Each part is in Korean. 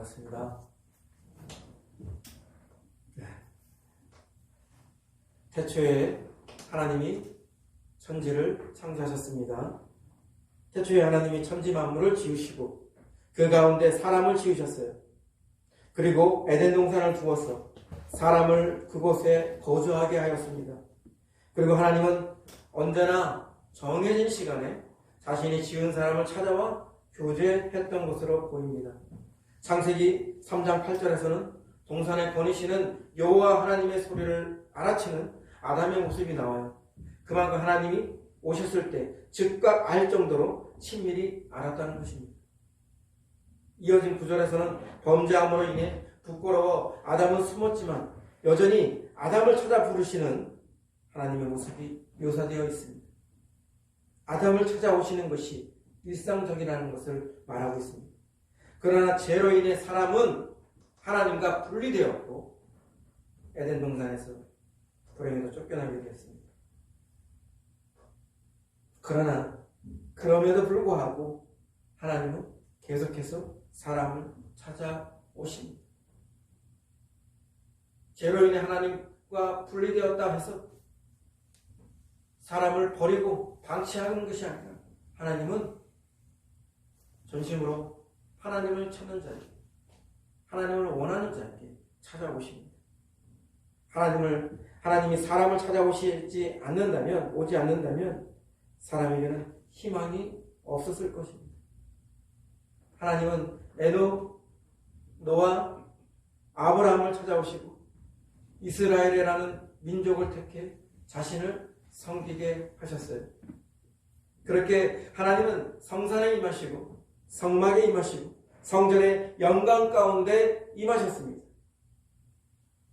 반갑습니다. 태초에 하나님이 천지를 창조하셨습니다. 태초에 하나님이 천지 만물을 지으시고 그 가운데 사람을 지으셨어요. 그리고 에덴 동산을 두어서 사람을 그곳에 거주하게 하였습니다. 그리고 하나님은 언제나 정해진 시간에 자신이 지은 사람을 찾아와 교제했던 것으로 보입니다. 창세기 3장 8절에서는 동산에 거니시는 여호와 하나님의 소리를 알아채는 아담의 모습이 나와요. 그만큼 하나님이 오셨을 때 즉각 알 정도로 친밀히 알았다는 것입니다. 이어진 구절에서는 범죄함으로 인해 부끄러워 아담은 숨었지만 여전히 아담을 찾아 부르시는 하나님의 모습이 묘사되어 있습니다. 아담을 찾아오시는 것이 일상적이라는 것을 말하고 있습니다. 그러나 죄로 인해 사람은 하나님과 분리되었고 에덴 동산에서 불행에도 쫓겨나게 되었습니다. 그러나 그럼에도 불구하고 하나님은 계속해서 사람을 찾아오십니다. 죄로 인해 하나님과 분리되었다 해서 사람을 버리고 방치하는 것이 아니라 하나님은 전심으로 하나님을 찾는 자에게, 하나님을 원하는 자에게 찾아오십니다. 하나님이 사람을 찾아오지 않는다면 사람에게는 희망이 없었을 것입니다. 하나님은 에녹, 노아, 아브라함을 찾아오시고 이스라엘이라는 민족을 택해 자신을 섬기게 하셨어요. 그렇게 하나님은 성산에 임하시고 성막에 임하시고 성전의 영광 가운데 임하셨습니다.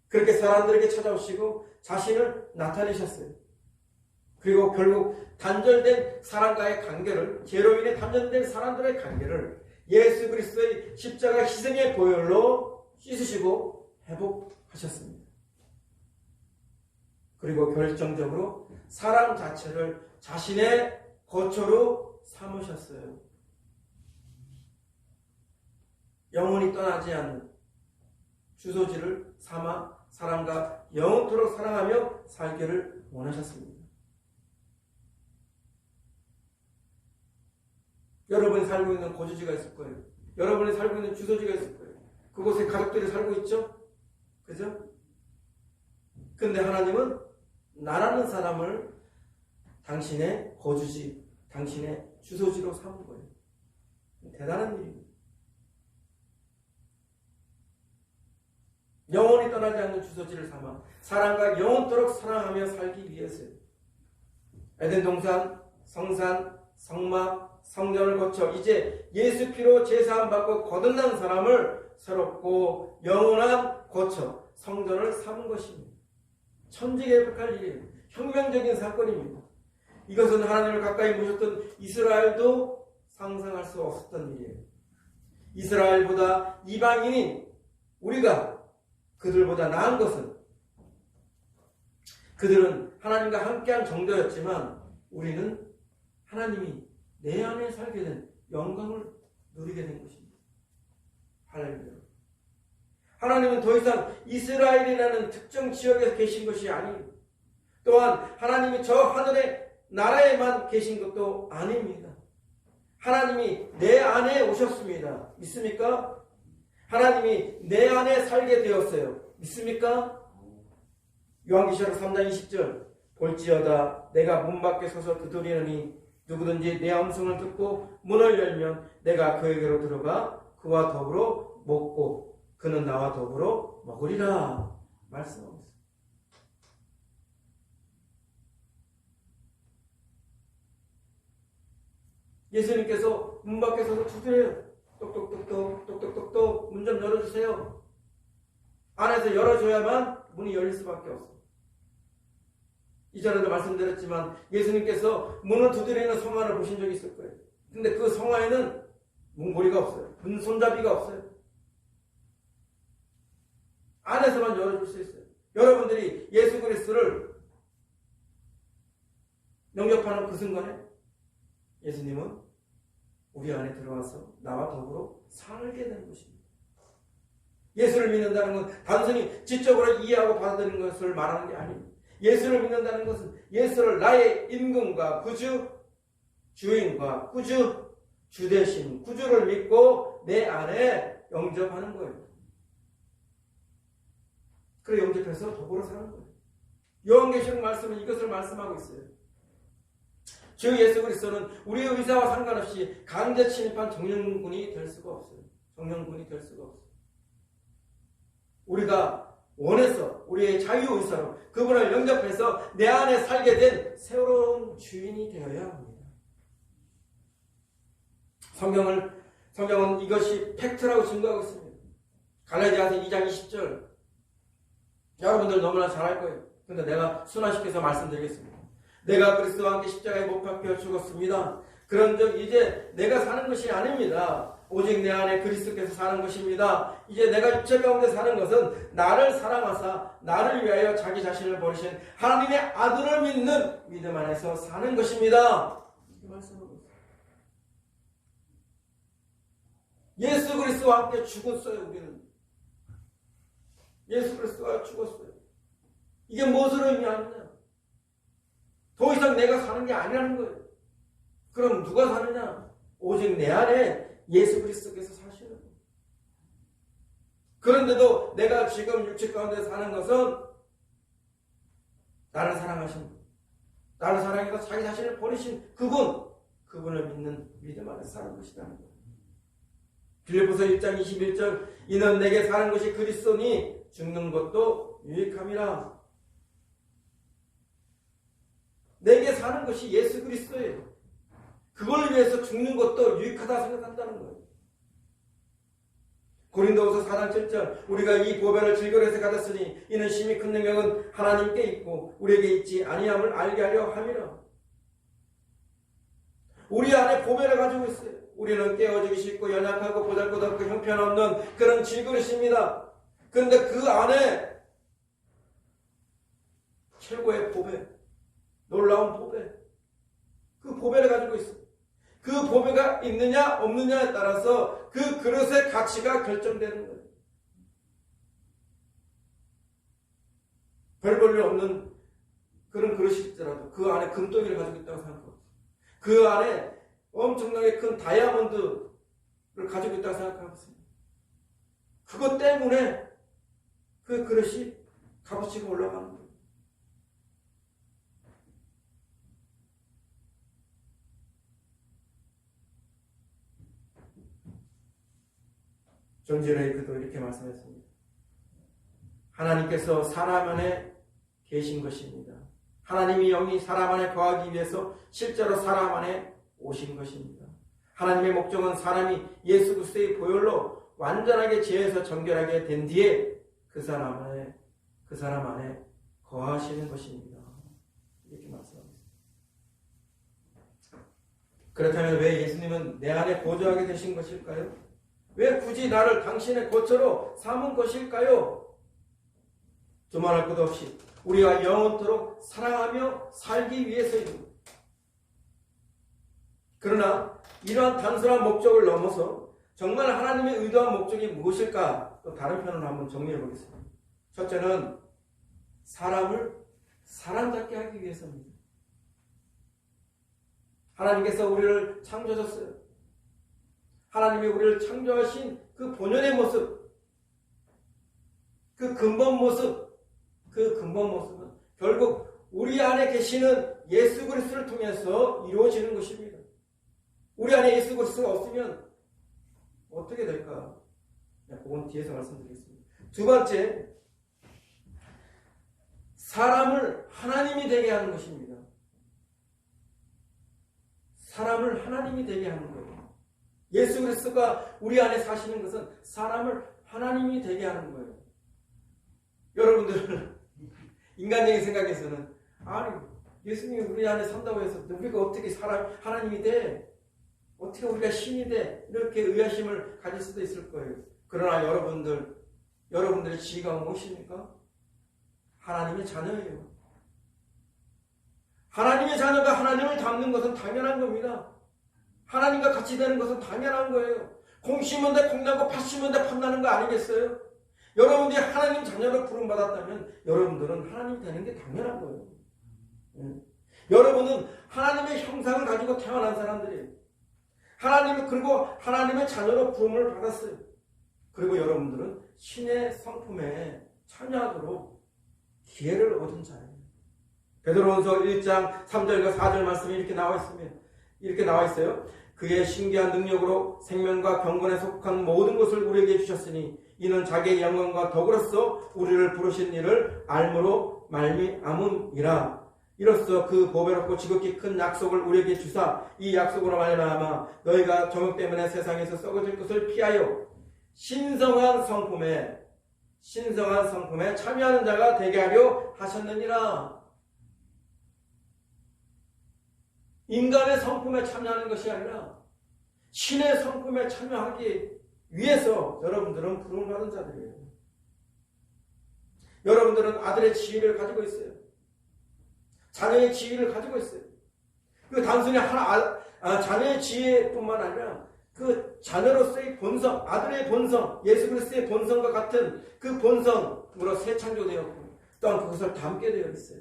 그렇게 사람들에게 찾아오시고 자신을 나타내셨어요. 그리고 결국 단절된 사람과의 관계를, 죄로 인해 단절된 사람들의 관계를 예수 그리스도의 십자가 희생의 보혈로 씻으시고 회복하셨습니다. 그리고 결정적으로 사람 자체를 자신의 거처로 삼으셨어요. 영원히 떠나지 않는 주소지를 삼아 사람과 영원토록 사랑하며 살기를 원하셨습니다. 여러분이 살고 있는 거주지가 있을 거예요. 여러분이 살고 있는 주소지가 있을 거예요. 그곳에 가족들이 살고 있죠? 그죠? 근데 하나님은 나라는 사람을 당신의 거주지, 당신의 주소지로 삼은 거예요. 대단한 일입니다. 영원히 떠나지 않는 주소지를 삼아 사람과 영원토록 사랑하며 살기 위해서요. 에덴 동산, 성산, 성막, 성전을 거쳐 이제 예수 피로 제사함 받고 거듭난 사람을 새롭고 영원한 거처, 성전을 삼은 것입니다. 천지개벽할 일이에요. 혁명적인 사건입니다. 이것은 하나님을 가까이 모셨던 이스라엘도 상상할 수 없었던 일이에요. 이스라엘보다 이방인인 우리가 그들보다 나은 것은 그들은 하나님과 함께한 정도였지만 우리는 하나님이 내 안에 살게 된 영광을 누리게 된 것입니다. 할렐루야. 하나님은 더 이상 이스라엘이라는 특정 지역에 계신 것이 아니에요. 또한 하나님이 저 하늘의 나라에만 계신 것도 아닙니다. 하나님이 내 안에 오셨습니다. 믿습니까? 하나님이 내 안에 살게 되었어요. 믿습니까? 요한계시록 3장 20절 볼지어다 내가 문 밖에 서서 두드리느니 누구든지 내 음성을 듣고 문을 열면 내가 그에게로 들어가 그와 더불어 먹고 그는 나와 더불어 먹으리라 말씀하고 있습니다. 예수님께서 문 밖에 서서 두드려요. 똑똑똑똑 똑똑똑똑 문 좀 열어주세요. 안에서 열어줘야만 문이 열릴 수밖에 없어요. 이전에도 말씀드렸지만 예수님께서 문을 두드리는 성화를 보신 적이 있을 거예요. 근데 그 성화에는 문고리가 없어요. 문 손잡이가 없어요. 안에서만 열어줄 수 있어요. 여러분들이 예수 그리스도를 영접하는 그 순간에 예수님은 우리 안에 들어와서 나와 더불어 살게 되는 것입니다. 예수를 믿는다는 건 단순히 지적으로 이해하고 받아들이는 것을 말하는 게 아닙니다. 예수를 믿는다는 것은 예수를 나의 임금과 구주, 주인과 구주, 주 대신 구주를 믿고 내 안에 영접하는 거예요. 그래 영접해서 도구로 사는 거예요. 요한계시록 말씀은 이것을 말씀하고 있어요. 주 예수 그리스도는 우리의 의사와 상관없이 강제 침입한 정령군이 될 수가 없어요. 정령군이 될 수가 없어요. 우리가 원해서 우리의 자유의사로 그분을 영접해서 내 안에 살게 된 새로운 주인이 되어야 합니다. 성경은 이것이 팩트라고 증거하고 있습니다. 갈라디아서 2장 20절 여러분들 너무나 잘 알 거예요. 그런데 내가 순화시켜서 말씀드리겠습니다. 내가 그리스도와 함께 십자가에 못 박혀 죽었습니다. 그런즉 이제 내가 사는 것이 아닙니다. 오직 내 안에 그리스도께서 사는 것입니다. 이제 내가 육체 가운데 사는 것은 나를 사랑하사 나를 위하여 자기 자신을 버리신 하나님의 아들을 믿는 믿음 안에서 사는 것입니다. 이렇게 말씀하고 있어요. 예수 그리스도와 함께 죽었어요. 우리는 예수 그리스도와 죽었어요. 이게 무엇을 의미하느냐? 더 이상 내가 사는 게 아니라는 거예요. 그럼 누가 사느냐? 오직 내 안에 예수 그리스도께서 사시는 거예요. 그런데도 내가 지금 육체 가운데 사는 것은 나를 사랑하신 분, 나를 사랑해서 자기 자신을 버리신 그분을 믿는 믿음 안에서 사는 것이라는 거예요. 빌립보서 1장 21절 이는 내게 사는 것이 그리스도니 죽는 것도 유익함이라. 내게 사는 것이 예수 그리스도예요. 그걸 위해서 죽는 것도 유익하다 생각한다는 거예요. 고린도후서 4장 7절 우리가 이 보배를 질거려서 가졌으니 이는 심히 큰 능력은 하나님께 있고 우리에게 있지 아니함을 알게 하려 함이라. 우리 안에 보배를 가지고 있어요. 우리는 깨어지기 쉽고 연약하고 보잘것없고 형편없는 그런 질그릇입니다. 그런데 그 안에 최고의 보배, 놀라운 보배, 그 보배를 가지고 있어요. 그 보배가 있느냐 없느냐에 따라서 그 그릇의 가치가 결정되는 거예요. 별 볼 일 없는 그런 그릇일지라도 그 안에 금덩이를 가지고 있다고 생각하고 있어요. 그 안에 엄청나게 큰 다이아몬드를 가지고 있다고 생각하고 있습니다. 그것 때문에 그 그릇이 값어치가 올라가는 거예요. 존 지 레이크도 이렇게 말씀했습니다. 하나님께서 사람 안에 계신 것입니다. 하나님이 영이 사람 안에 거하기 위해서 실제로 사람 안에 오신 것입니다. 하나님의 목적은 사람이 예수 그리스도의 보혈로 완전하게 죄에서 정결하게 된 뒤에 그 사람 안에 거하시는 것입니다. 이렇게 말씀합니다. 그렇다면 왜 예수님은 내 안에 거주하게 되신 것일까요? 왜 굳이 나를 당신의 거처로 삼은 것일까요? 두말할 것 없이 우리가 영원토록 사랑하며 살기 위해서입니다. 그러나 이러한 단순한 목적을 넘어서 정말 하나님의 의도한 목적이 무엇일까? 또 다른 편으로 한번 정리해 보겠습니다. 첫째는 사람을 사람답게 하기 위해서입니다. 하나님께서 우리를 창조하셨어요. 하나님이 우리를 창조하신 그 본연의 모습, 그 근본 모습은 결국 우리 안에 계시는 예수 그리스도를 통해서 이루어지는 것입니다. 우리 안에 예수 그리스도가 없으면 어떻게 될까? 그건 뒤에서 말씀드리겠습니다. 두 번째, 사람을 하나님이 되게 하는 것입니다. 사람을 하나님이 되게 하는 거예요. 예수 그리스도가 우리 안에 사시는 것은 사람을 하나님이 되게 하는 거예요. 여러분들 인간적인 생각에서는 아니 예수님이 우리 안에 산다고 해서 우리가 어떻게 하나님이 돼? 어떻게 우리가 신이 돼? 이렇게 의아심을 가질 수도 있을 거예요. 그러나 여러분들의 지위가 무엇입니까? 하나님의 자녀예요. 하나님의 자녀가 하나님을 닮는 것은 당연한 겁니다. 하나님과 같이 되는 것은 당연한 거예요. 콩 심은 데 콩나고 팥 심은 데 팥 나는 거 아니겠어요? 여러분들이 하나님 자녀로 부름받았다면 여러분들은 하나님 되는 게 당연한 거예요. 여러분은 하나님의 형상을 가지고 태어난 사람들이에요. 그리고 하나님의 자녀로 부름을 받았어요. 그리고 여러분들은 신의 성품에 참여하도록 기회를 얻은 자예요. 베드로전서 1장 3절과 4절 말씀이 이렇게 나와 있어요. 그의 신기한 능력으로 생명과 경건에 속한 모든 것을 우리에게 주셨으니 이는 자기의 영광과 덕으로서 우리를 부르신 이를 알므로 말미암음이라. 이로써 그 보배롭고 지극히 큰 약속을 우리에게 주사 이 약속으로 말미암아 너희가 정욕 때문에 세상에서 썩어질 것을 피하여 신성한 성품에 참여하는 자가 되게 하려 하셨느니라. 인간의 성품에 참여하는 것이 아니라 신의 성품에 참여하기 위해서 여러분들은 부름을 받은 자들이에요. 여러분들은 아들의 지위를 가지고 있어요. 자녀의 지위를 가지고 있어요. 그 단순히 자녀의 지위뿐만 아니라 그 자녀로서의 본성, 아들의 본성, 예수 그리스도의 본성과 같은 그 본성으로 새 창조되었고 또한 그것을 담게 되어 있어요.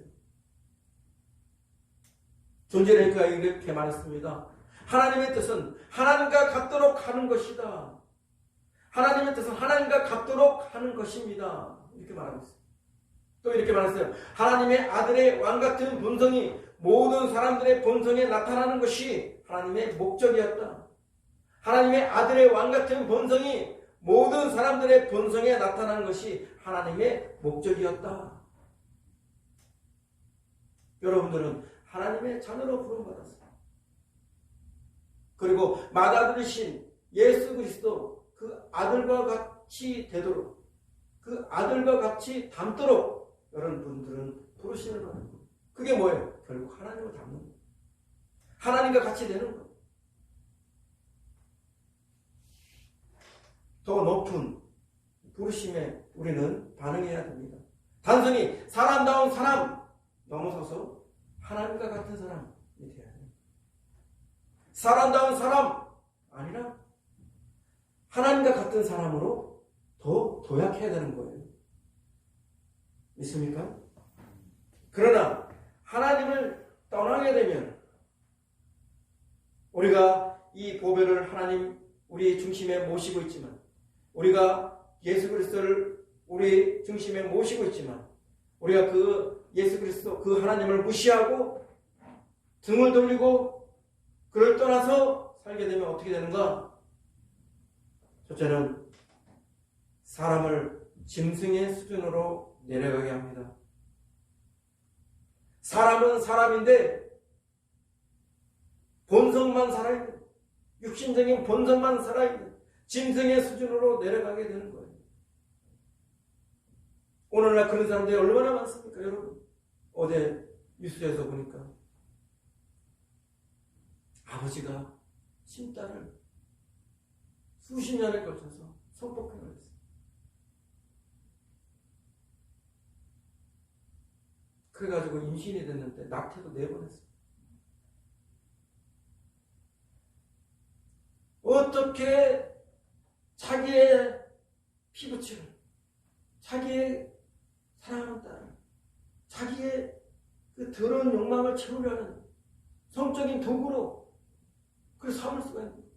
존재레이크가 이렇게 말했습니다. 하나님의 뜻은 하나님과 같도록 하는 것이다. 하나님의 뜻은 하나님과 같도록 하는 것입니다. 이렇게 말하고 있어요. 또 이렇게 말했어요. 하나님의 아들의 왕같은 본성이 모든 사람들의 본성에 나타나는 것이 하나님의 목적이었다. 하나님의 아들의 왕같은 본성이 모든 사람들의 본성에 나타나는 것이 하나님의 목적이었다. 여러분들은 하나님의 자녀로 부름받았어요. 그리고 맏아들이신 예수 그리스도 그 아들과 같이 되도록 그 아들과 같이 닮도록 여러분들은 부르시는 거예요. 그게 뭐예요? 결국 하나님을 닮는 거예요. 하나님과 같이 되는 거예요. 더 높은 부르심에 우리는 반응해야 됩니다. 단순히 사람다운 사람 넘어서서 하나님과 같은 사람이 되어야 돼요. 사람다운 사람 아니라 하나님과 같은 사람으로 더 도약해야 되는 거예요. 믿습니까? 그러나 하나님을 떠나게 되면 우리가 이 보배를 하나님 우리 중심에 모시고 있지만 우리가 예수 그리스도를 우리 중심에 모시고 있지만 우리가 그 예수 그리스도 그 하나님을 무시하고 등을 돌리고 그를 떠나서 살게 되면 어떻게 되는가? 첫째는 사람을 짐승의 수준으로 내려가게 합니다. 사람은 사람인데 본성만 살아있는 육신적인 본성만 살아있는 짐승의 수준으로 내려가게 되는 거예요. 오늘날 그런 사람들이 얼마나 많습니까, 여러분? 어제 뉴스에서 보니까 아버지가 친딸을 수십 년에 걸쳐서 성폭행을 했어요. 그래가지고 임신이 됐는데 낙태도 4번 했어요. 어떻게 자기의 피부치를, 자기의 사랑하는 딸을, 자기의 그 더러운 욕망을 채우려는 성적인 도구로 그걸 삼을 수가 있는 거예요.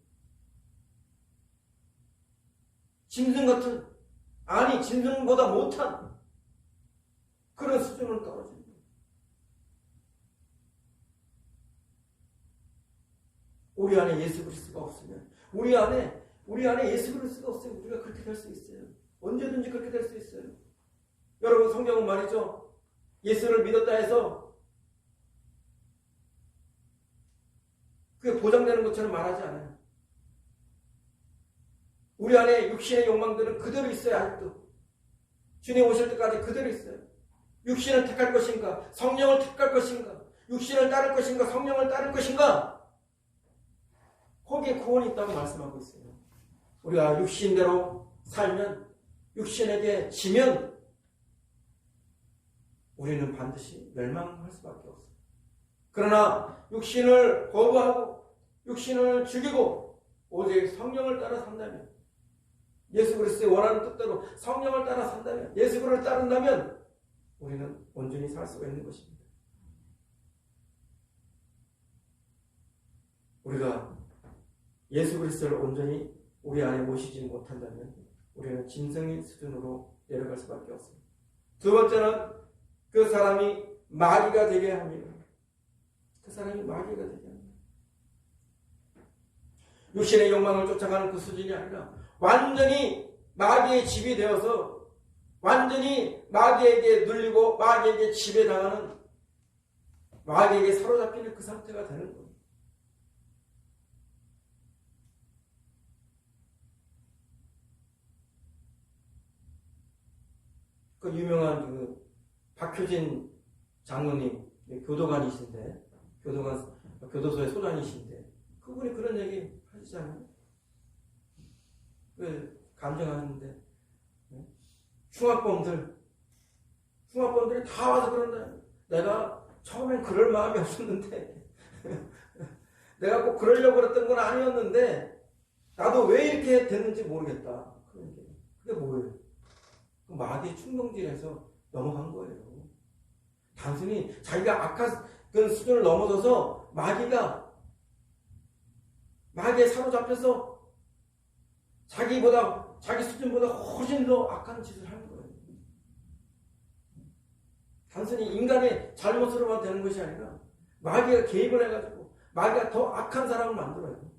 짐승 같은, 아니 짐승보다 못한 그런 수준으로 떨어집니다. 우리 안에 예수 그리스도가 없으면 우리 안에 예수 그리스도가 없으면 우리가 그렇게 될 수 있어요. 언제든지 그렇게 될 수 있어요. 여러분 성경은 말이죠. 예수를 믿었다 해서 그게 보장되는 것처럼 말하지 않아요. 우리 안에 육신의 욕망들은 그대로 있어요. 아직도. 주님 오실 때까지 그대로 있어요. 육신을 택할 것인가? 성령을 택할 것인가? 육신을 따를 것인가? 성령을 따를 것인가? 거기에 구원이 있다고 말씀하고 있어요. 우리가 육신대로 살면, 육신에게 지면 우리는 반드시 멸망할 수밖에 없어요. 그러나 육신을 거부하고 육신을 죽이고 오직 성령을 따라 산다면 예수 그리스도의 원하는 뜻대로 성령을 따라 산다면, 예수 그리스도를 따른다면 우리는 온전히 살 수가 있는 것입니다. 우리가 예수 그리스도를 온전히 우리 안에 모시지 못한다면 우리는 짐승의 수준으로 내려갈 수밖에 없습니다. 두 번째는 그 사람이 마귀가 되게 합니다. 그 사람이 마귀가 되게 합니다. 육신의 욕망을 쫓아가는 그 수준이 아니라 완전히 마귀의 집이 되어서 완전히 마귀에게 눌리고 마귀에게 지배당하는, 마귀에게 사로잡히는 그 상태가 되는 겁니다. 그 유명한 그 박효진 장로님, 교도관이신데, 교도소의 소장이신데, 그분이 그런 얘기 하시잖아요. 그 감정하는데, 흉악범들이 다 와서 그런다. 내가 처음엔 그럴 마음이 없었는데, 내가 꼭 그러려고 그랬던 건 아니었는데, 나도 왜 이렇게 됐는지 모르겠다. 그게 뭐예요? 마귀의 충동질에서 넘어간 거예요. 단순히 자기가 악한 그 수준을 넘어서서 마귀에 사로잡혀서 자기 수준보다 훨씬 더 악한 짓을 하는 거예요. 단순히 인간의 잘못으로만 되는 것이 아니라 마귀가 개입을 해가지고 마귀가 더 악한 사람을 만들어요.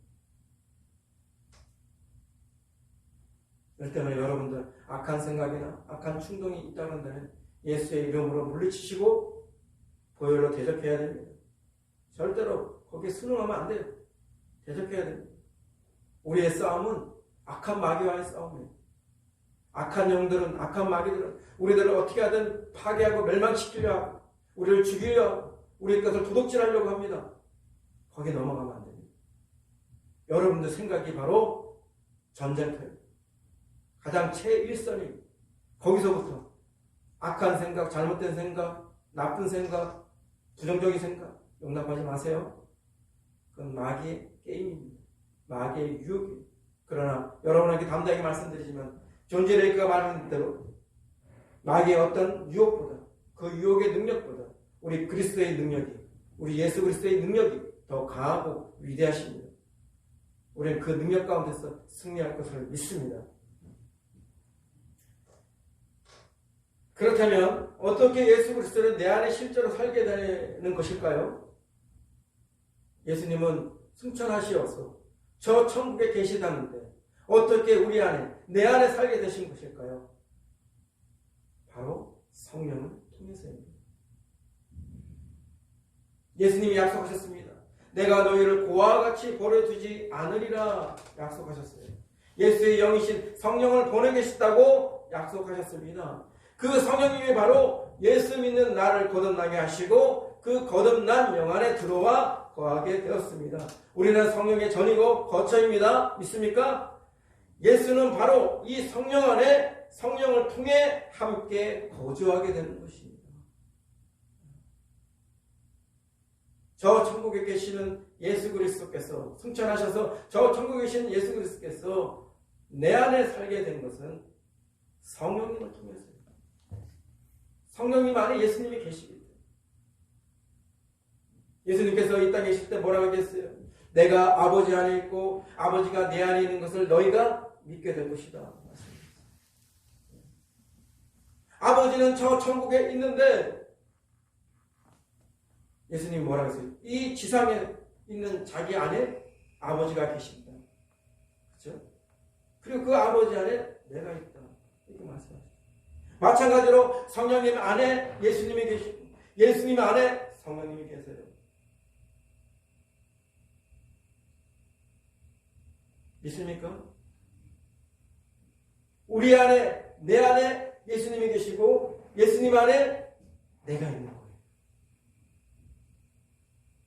이럴 때는 여러분들 악한 생각이나 악한 충동이 있다고 한다면 예수의 이름으로 물리치시고 보혈로 대접해야 됩니다. 절대로 거기에 순응하면 안 돼요. 대접해야 됩니다. 우리의 싸움은 악한 마귀와의 싸움이에요. 악한 영들은, 악한 마귀들은 우리들을 어떻게 하든 파괴하고 멸망시키려 하고 우리를 죽이려 하고 우리의 것을 도둑질하려고 합니다. 거기에 넘어가면 안 됩니다. 여러분들 생각이 바로 전쟁터예요. 가장 최일선이 거기서부터 악한 생각, 잘못된 생각, 나쁜 생각, 부정적인 생각 용납하지 마세요. 그건 마귀의 게임입니다. 마귀의 유혹이에요. 그러나 여러분에게 담대하게 말씀드리지만 존 G 레이크가 말한 대로 마귀의 어떤 유혹보다, 그 유혹의 능력보다 우리 그리스도의 능력이, 우리 예수 그리스도의 능력이 더 강하고 위대하십니다. 우리는 그 능력 가운데서 승리할 것을 믿습니다. 그렇다면 어떻게 예수 그리스도를 내 안에 실제로 살게 되는 것일까요? 예수님은 승천하시어서 저 천국에 계시다는데 어떻게 우리 안에, 내 안에 살게 되신 것일까요? 바로 성령을 통해서입니다. 예수님이 약속하셨습니다. 내가 너희를 고아와 같이 버려두지 않으리라 약속하셨어요. 예수의 영이신 성령을 보내겠다고 약속하셨습니다. 그 성령님이 바로 예수 믿는 나를 거듭나게 하시고 그 거듭난 영 안에 들어와 거하게 되었습니다. 우리는 성령의 전이고 거처입니다. 믿습니까? 예수는 바로 이 성령 안에 성령을 통해 함께 거주하게 되는 것입니다. 저 천국에 계시는 예수 그리스도께서 승천하셔서 저 천국에 계시는 예수 그리스도께서 내 안에 살게 된 것은 성령님을 통해서입니다. 성령님 안에 예수님이 계시기 때문에. 예수님께서 이 땅에 계실 때 뭐라고 하겠어요? 내가 아버지 안에 있고 아버지가 내 안에 있는 것을 너희가 믿게 될 것이다. 아버지는 저 천국에 있는데 예수님이 뭐라고 했어요? 이 지상에 있는 자기 안에 아버지가 계십니다. 그렇죠? 그리고 그 아버지 안에 내가 있다. 이렇게 말씀하셨어요. 마찬가지로 성령님 안에 예수님이 계시고 예수님 안에 성령님이 계세요. 믿습니까? 우리 안에, 내 안에 예수님이 계시고 예수님 안에 내가 있는 거예요.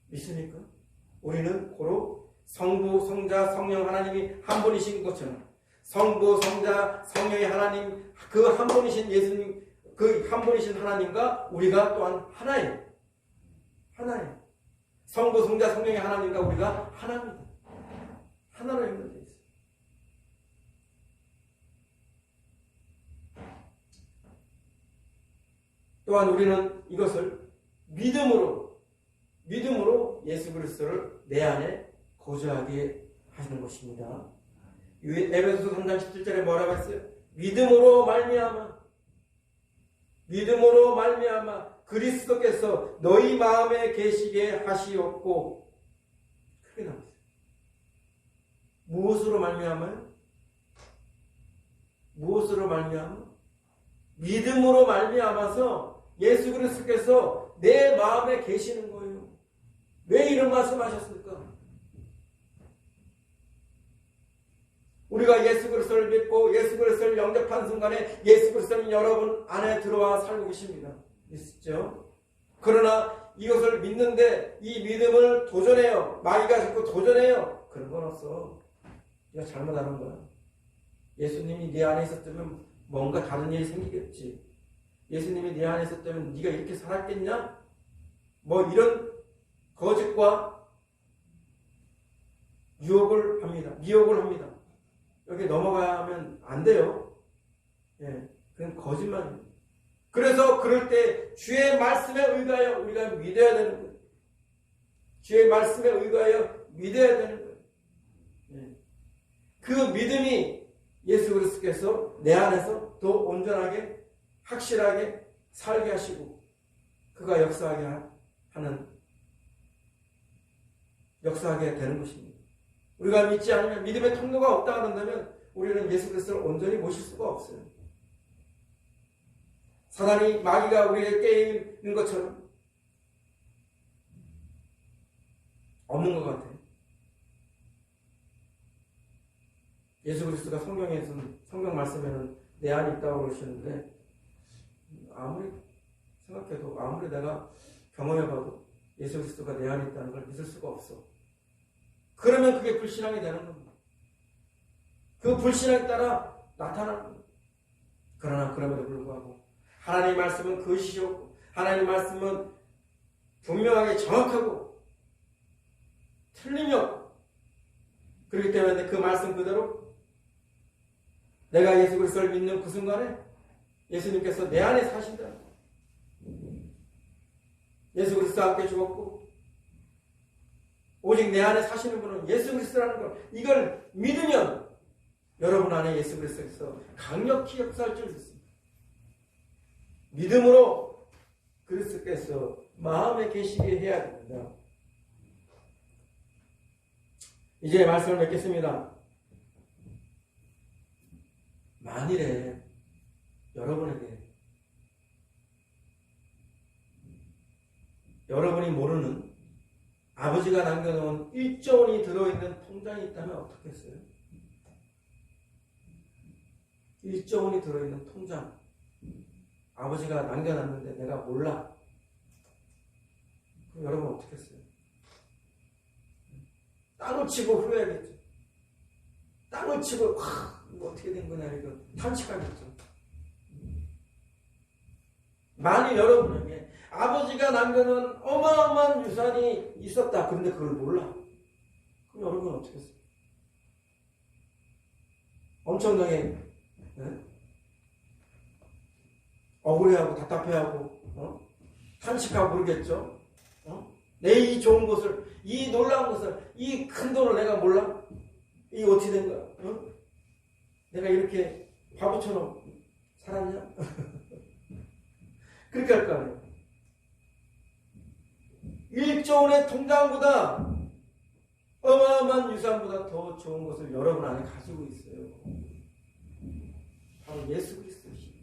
믿습니까? 우리는 고로 성부, 성자, 성령 하나님이 한 분이신 것처럼 성부, 성자, 성령의 하나님, 그 한 분이신 예수님, 그 한 분이신 하나님과 우리가 또한 하나예요. 하나예요. 성부, 성자, 성령의 하나님과 우리가 하나입니다. 하나로 연결되어 있어요. 또한 우리는 이것을 믿음으로 예수 그리스도를 내 안에 거주하게 하시는 것입니다. 에베소서 3장 17절에 뭐라고 했어요? 믿음으로 말미암아 그리스도께서 너희 마음에 계시게 하시었고, 크게 나왔어요. 무엇으로 말미암아요? 믿음으로 말미암아서 예수 그리스도께서 내 마음에 계시는 거예요. 왜 이런 말씀하셨을까? 우리가 예수 그리스도를 믿고 예수 그리스도를 영접한 순간에 예수 그리스도는 여러분 안에 들어와 살고 계십니다. 있죠? 그러나 이것을 믿는데 이 믿음을 도전해요. 마귀가 자꾸 도전해요. 그런 건 없어. 네가 잘못하는 거야. 예수님이 네 안에 있었다면 뭔가 다른 일이 생기겠지. 예수님이 네 안에 있었다면 네가 이렇게 살았겠냐? 뭐 이런 거짓과 미혹을 합니다. 여기 넘어가야 하면 안 돼요. 예, 그건 거짓말입니다. 그래서 그럴 때 주의 말씀에 의거하여 우리가 믿어야 되는 거예요. 주의 말씀에 의거하여 믿어야 되는 거예요. 예. 그 믿음이 예수 그리스도께서 내 안에서 더 온전하게 확실하게 살게 하시고 그가 역사하게 되는 것입니다. 우리가 믿지 않으면 믿음의 통로가 없다 그런다면 우리는 예수 그리스도를 온전히 모실 수가 없어요. 사단이 마귀가 우리에게 깨이는 것처럼 없는 것 같아요. 예수 그리스도가 성경 말씀에는 내 안에 있다고 그러시는데 아무리 생각해도 아무리 내가 경험해봐도 예수 그리스도가 내 안에 있다는 걸 믿을 수가 없어. 그러면 그게 불신앙이 되는 겁니다. 그 불신앙에 따라 나타나는 겁니다. 그러나 그럼에도 불구하고 하나님의 말씀은 거짓이었고 하나님의 말씀은 분명하게 정확하고 틀림이 없고 그렇기 때문에 그 말씀 그대로 내가 예수 그리스도를 믿는 그 순간에 예수님께서 내 안에 사신다. 예수 그리스도와 함께 죽었고 오직 내 안에 사시는 분은 예수 그리스도라는 걸 이걸 믿으면 여러분 안에 예수 그리스도께서 강력히 역사할 줄 믿습니다. 믿음으로 그리스도께서 마음에 계시게 해야 됩니다. 이제 말씀을 맺겠습니다. 만일에 여러분에게 여러분이 모르는 아버지가 남겨놓은 1조 원이 들어있는 통장이 있다면 어떻겠어요? 1조 원이 들어있는 통장 아버지가 남겨놨는데 내가 몰라. 그럼 여러분 어떻겠어요? 땅을 치고 후회하겠죠. 땅을 치고 이거 어떻게 된 거냐 이거 탄식하겠죠. 만일 여러분에게 아버지가 남겨놓은 어마어마한 유산이 있었다. 그런데 그걸 몰라. 그럼 여러분 어떻게 했어요? 엄청나게 억울해하고 답답해하고 탄식하고 그러겠죠. 내 이 좋은 것을 이 놀라운 것을 이 큰 돈을 내가 몰라? 이게 어떻게 된 거야? 내가 이렇게 바보처럼 살았냐? 그렇게 할 거 아니에요. 1조 원의 통장보다 어마어마한 유산보다 더 좋은 것을 여러분 안에 가지고 있어요. 바로 예수 그리스도시고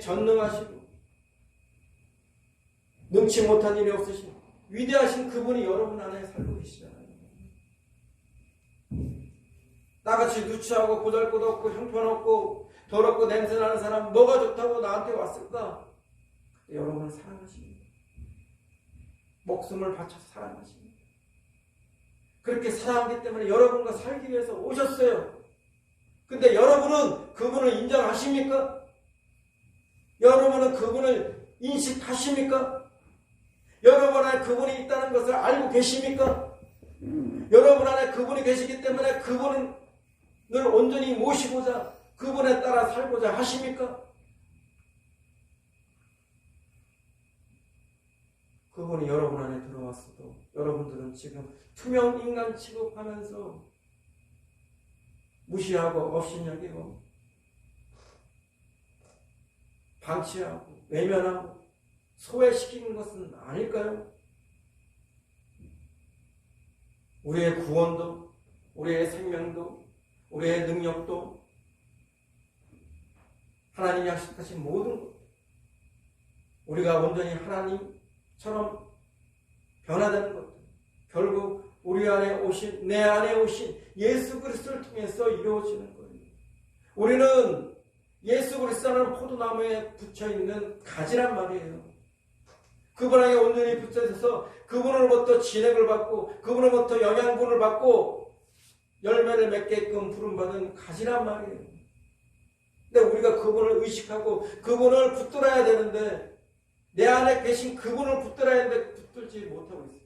전능하시고 능치 못한 일이 없으신 위대하신 그분이 여러분 안에 살고 계시잖아요. 나같이 누추하고 보잘것없고 형편없고 더럽고 냄새나는 사람 뭐가 좋다고 나한테 왔을까? 여러분을 사랑하십니다. 목숨을 바쳐서 사랑하십니다. 그렇게 사랑하기 때문에 여러분과 살기 위해서 오셨어요. 근데 여러분은 그분을 인정하십니까? 여러분은 그분을 인식하십니까? 여러분 안에 그분이 있다는 것을 알고 계십니까? 여러분 안에 그분이 계시기 때문에 그분을 온전히 모시고자 그분에 따라 살고자 하십니까? 그분이 여러분 안에 들어왔어도 여러분들은 지금 투명 인간 취급하면서 무시하고 업신여기고 방치하고 외면하고 소외시키는 것은 아닐까요? 우리의 구원도, 우리의 생명도, 우리의 능력도, 하나님이 약속하신 모든 것, 우리가 온전히 하나님처럼 변화되는 것, 결국 우리 안에 오신, 내 안에 오신 예수 그리스도를 통해서 이루어지는 거예요. 우리는 예수 그리스도라는 포도나무에 붙여있는 가지란 말이에요. 그분에게 온전히 붙여져서 그분으로부터 진액을 받고 그분으로부터 영양분을 받고 열매를 맺게끔 부름받은 가지란 말이에요. 근데 우리가 그분을 의식하고 그분을 붙들어야 되는데 내 안에 계신 그분을 붙들어야 하는데 붙들지 못하고 있어요.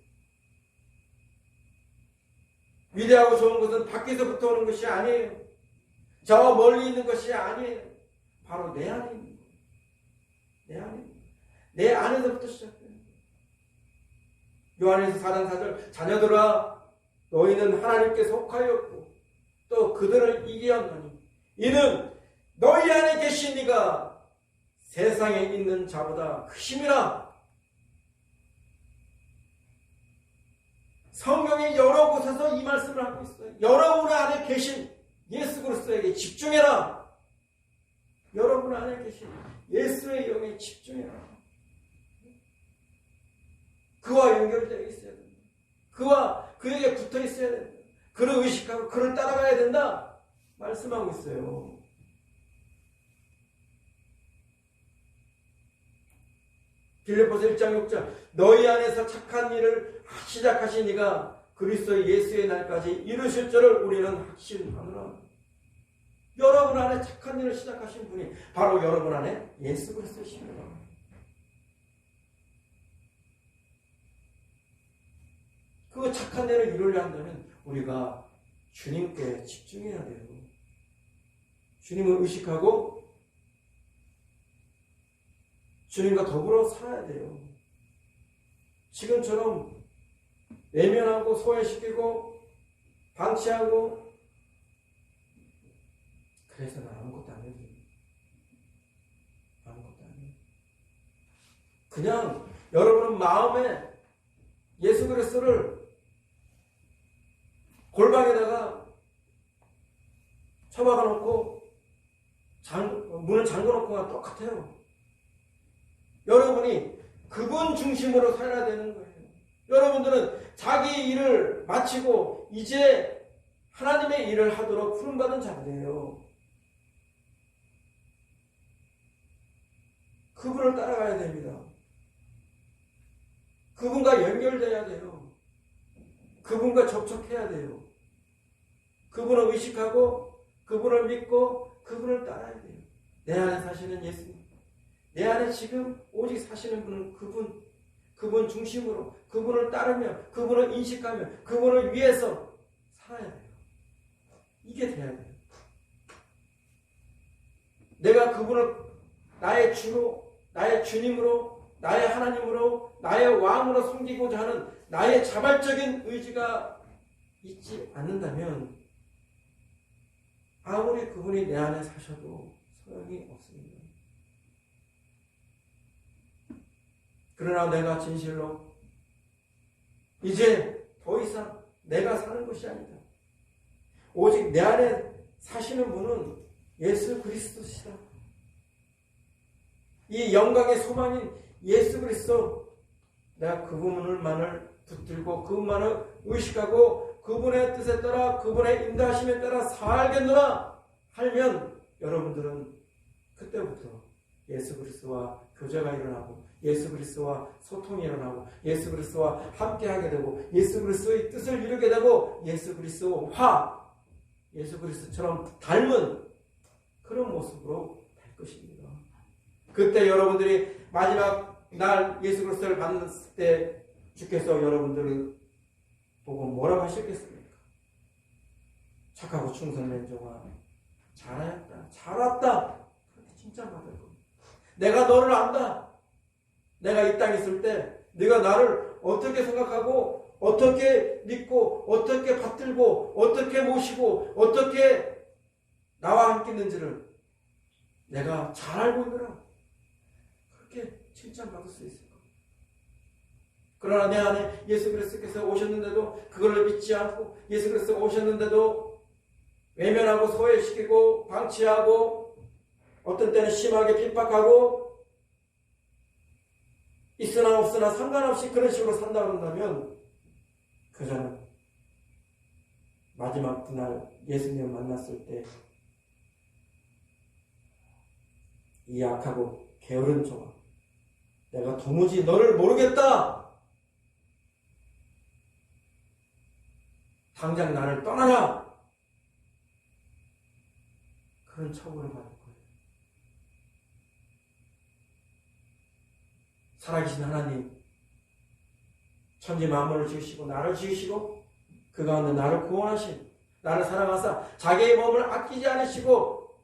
위대하고 좋은 것은 밖에서부터 오는 것이 아니에요. 저 멀리 있는 것이 아니에요. 바로 내 안에 있는 거예요. 내 안에 있는 거예요. 내 안에서부터 시작돼요. 요한에서 4장 4절 자녀들아 너희는 하나님께 속하였고 또 그들을 이기었노니 이는 너희 안에 계신 이가 세상에 있는 자보다 크심이라. 성경의 여러 곳에서 이 말씀을 하고 있어요. 여러분 안에 계신 예수 그리스도에게 집중해라. 여러분 안에 계신 예수의 영에 집중해라. 그와 연결되어 있어야 된다. 그와 그에게 붙어 있어야 된다. 그를 의식하고 그를 따라가야 된다. 말씀하고 있어요. 빌립보서 1장 6절 너희 안에서 착한 일을 시작하신 이가 그리스도 예수의 날까지 이루실 줄을 우리는 확신하노라. 여러분 안에 착한 일을 시작하신 분이 바로 여러분 안에 예수 그리스도십니다. 그 착한 일을 이루려 한다면 우리가 주님께 집중해야 돼요. 주님을 의식하고 주님과 더불어 살아야 돼요. 지금처럼 외면하고 소외시키고 방치하고 그래서 난 아무것도 안 해요. 아무것도 안 해요. 그냥 여러분은 마음에 예수 그리스도를 골방에다가 처박아 놓고 문을 잠궈 놓고가 똑같아요. 여러분이 그분 중심으로 살아야 되는 거예요. 여러분들은 자기 일을 마치고 이제 하나님의 일을 하도록 부름받은 자들이에요. 그분을 따라가야 됩니다. 그분과 연결돼야 돼요. 그분과 접촉해야 돼요. 그분을 의식하고 그분을 믿고 그분을 따라야 돼요. 내 안에 사시는 예수님. 내 안에 지금 오직 사시는 분은 그분 중심으로 그분을 따르며 그분을 인식하며 그분을 위해서 살아야 돼요. 이게 돼야 돼요. 내가 그분을 나의 주로, 나의 주님으로, 나의 하나님으로, 나의 왕으로 섬기고자 하는 나의 자발적인 의지가 있지 않는다면 아무리 그분이 내 안에 사셔도 소용이 없습니다. 그러나 내가 진실로 이제 더 이상 내가 사는 것이 아니다. 오직 내 안에 사시는 분은 예수 그리스도시다. 이 영광의 소망인 예수 그리스도, 내가 그분만을 붙들고 그분만을 의식하고 그분의 뜻에 따라 그분의 인도하심에 따라 살겠노라 하면 여러분들은 그때부터 예수 그리스도와 교제가 일어나고 예수 그리스도와 소통이 일어나고 예수 그리스도와 함께하게 되고 예수 그리스도의 뜻을 이루게 되고 예수 그리스도와 예수 그리스도처럼 닮은 그런 모습으로 될 것입니다. 그때 여러분들이 마지막 날 예수 그리스도를 만났을 때 주께서 여러분들을 보고 뭐라고 하셨겠습니까? 착하고 충성된 종아, 잘하였다, 잘 왔다, 그렇게 칭찬받을 겁니다. 내가 너를 안다. 내가 이 땅에 있을 때 네가 나를 어떻게 생각하고 어떻게 믿고 어떻게 받들고 어떻게 모시고 어떻게 나와 함께 있는지를 내가 잘 알고 있노라. 그렇게 칭찬받을 수 있을 겁니다. 그러나 내 안에 예수 그리스도께서 오셨는데도 그걸 믿지 않고 예수 그리스도가 오셨는데도 외면하고 소외시키고 방치하고 어떤 때는 심하게 핍박하고 있으나 없으나 상관없이 그런 식으로 산다 그런다면 그자는 마지막 그날 예수님을 만났을 때 이 약하고 게으른 종아, 내가 도무지 너를 모르겠다. 당장 나를 떠나라. 그런 처벌을 받을 거예요. 살아계신 하나님, 천지 만물을 지으시고 나를 지으시고 그 가운데 나를 구원하신, 나를 사랑하사 자기의 몸을 아끼지 않으시고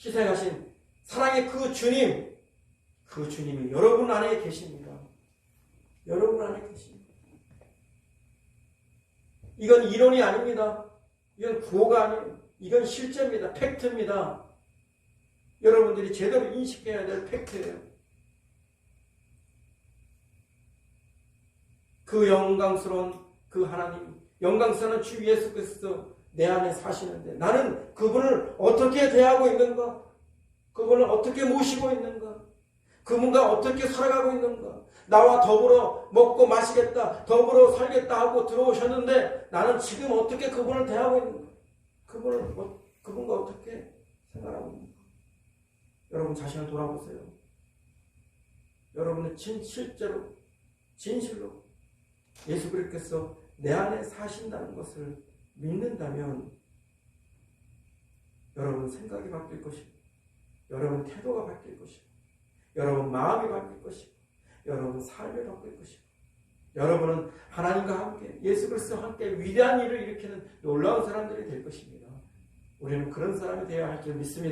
희생하신 사랑의 그 주님이 여러분 안에 계십니다. 여러분 안에 계십니다. 이건 이론이 아닙니다. 이건 구호가 아니에요. 이건 실제입니다. 팩트입니다. 여러분들이 제대로 인식해야 될 팩트예요. 그 영광스러운 그 하나님, 영광스러운 주 예수 그리스도 내 안에 사시는데 나는 그분을 어떻게 대하고 있는가? 그분을 어떻게 모시고 있는가? 그분과 어떻게 살아가고 있는가? 나와 더불어 먹고 마시겠다, 더불어 살겠다 하고 들어오셨는데 나는 지금 어떻게 그분을 대하고 있는가? 그분과 어떻게 생각하고 있는가? 여러분 자신을 돌아보세요. 여러분은 실제로 진실로 예수 그리스도께서 내 안에 사신다는 것을 믿는다면 여러분 생각이 바뀔 것이고 여러분 태도가 바뀔 것이고 여러분 마음이 바뀔 것이고 여러분 삶이 바뀔 것이고 여러분은 하나님과 함께 예수 그리스도와 함께 위대한 일을 일으키는 놀라운 사람들이 될 것입니다. 우리는 그런 사람이 되어야 할 줄 믿습니다.